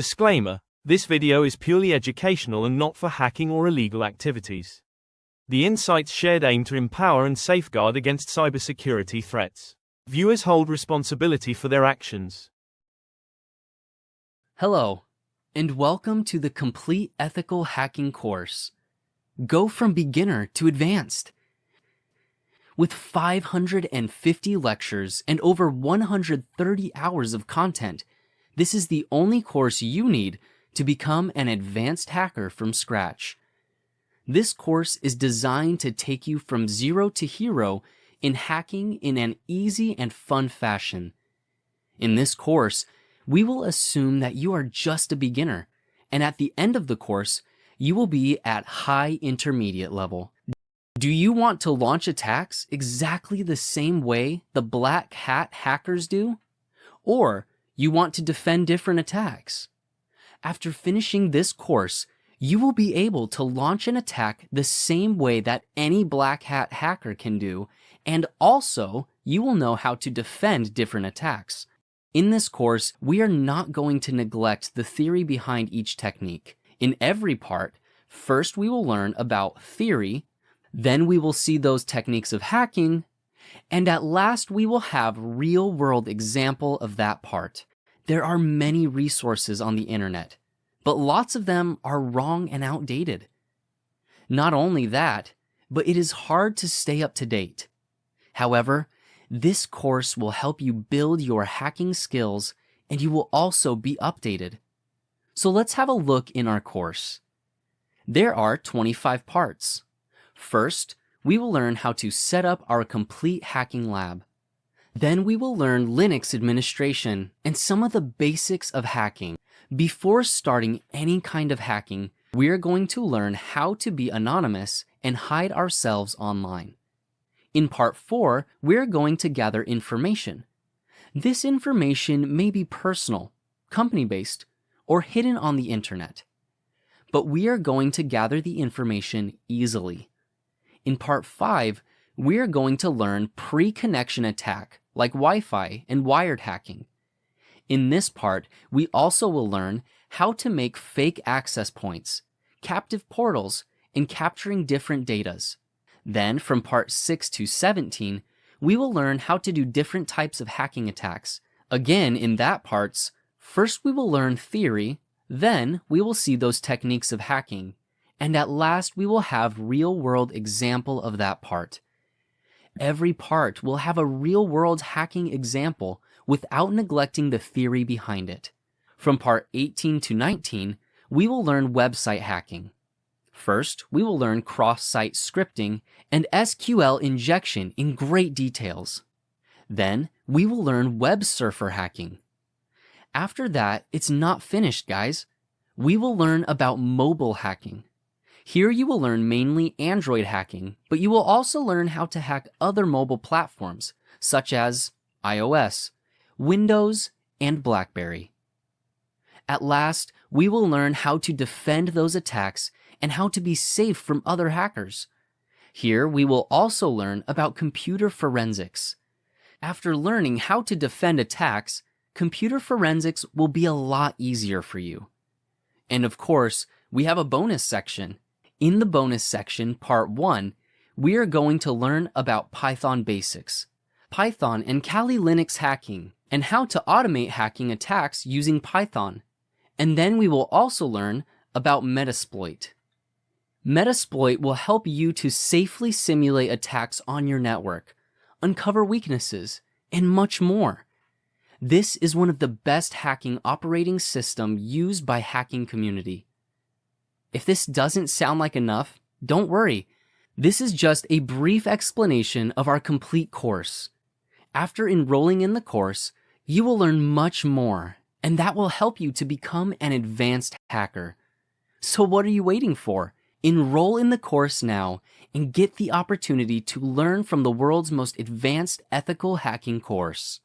Disclaimer: this video is purely educational and not for hacking or illegal activities. The insights shared aim to empower and safeguard against cybersecurity threats. Viewers hold responsibility for their actions. Hello, and welcome to the Complete Ethical Hacking course. Go from beginner to advanced. With 550 lectures and over 130 hours of content, this is the only course you need to become an advanced hacker from scratch. This course is designed to take you from zero to hero in hacking in an easy and fun fashion. In this course, we will assume that you are just a beginner, and at the end of the course, you will be at high intermediate level. Do you want to launch attacks exactly the same way the black hat hackers do? Or you want to defend different attacks? After finishing this course, you will be able to launch an attack the same way that any black hat hacker can do, and also you will know how to defend different attacks. In this course, we are not going to neglect the theory behind each technique. In every part, first we will learn about theory, then we will see those techniques of hacking, and at last we will have real-world example of that part. There are many resources on the internet, but lots of them are wrong and outdated. Not only that, but it is hard to stay up to date. However, this course will help you build your hacking skills, and you will also be updated. So let's have a look in our course. There are 25 parts. First, we will learn how to set up our complete hacking lab. Then we will learn Linux administration and some of the basics of hacking. Before starting any kind of hacking, we are going to learn how to be anonymous and hide ourselves online. In part 4, we're going to gather information. This information may be personal, company-based, or hidden on the internet. But we are going to gather the information easily. In part 5, we're going to learn pre-connection attack, like Wi-Fi and wired hacking. In this part, we also will learn how to make fake access points, captive portals, and capturing different datas. Then, from part 6 to 17, we will learn how to do different types of hacking attacks. Again, in that parts, first we will learn theory, then we will see those techniques of hacking, and at last we will have real-world example of that part. Every part will have a real-world hacking example without neglecting the theory behind it. From part 18 to 19, we will learn website hacking. First, we will learn cross-site scripting and SQL injection in great details. Then, we will learn web surfer hacking. After that, it's not finished, guys. We will learn about mobile hacking. Here you will learn mainly Android hacking, but you will also learn how to hack other mobile platforms, such as iOS, Windows, and BlackBerry. At last, we will learn how to defend those attacks and how to be safe from other hackers. Here, we will also learn about computer forensics. After learning how to defend attacks, computer forensics will be a lot easier for you. And of course, we have a bonus section. In the bonus section, part 1, we are going to learn about Python basics, Python and Kali Linux hacking, and how to automate hacking attacks using Python. And then we will also learn about Metasploit. Metasploit will help you to safely simulate attacks on your network, uncover weaknesses, and much more. This is one of the best hacking operating systems used by hacking community. If this doesn't sound like enough, don't worry. This is just a brief explanation of our complete course. After enrolling in the course, you will learn much more, and that will help you to become an advanced hacker. So what are you waiting for? Enroll in the course now and get the opportunity to learn from the world's most advanced ethical hacking course.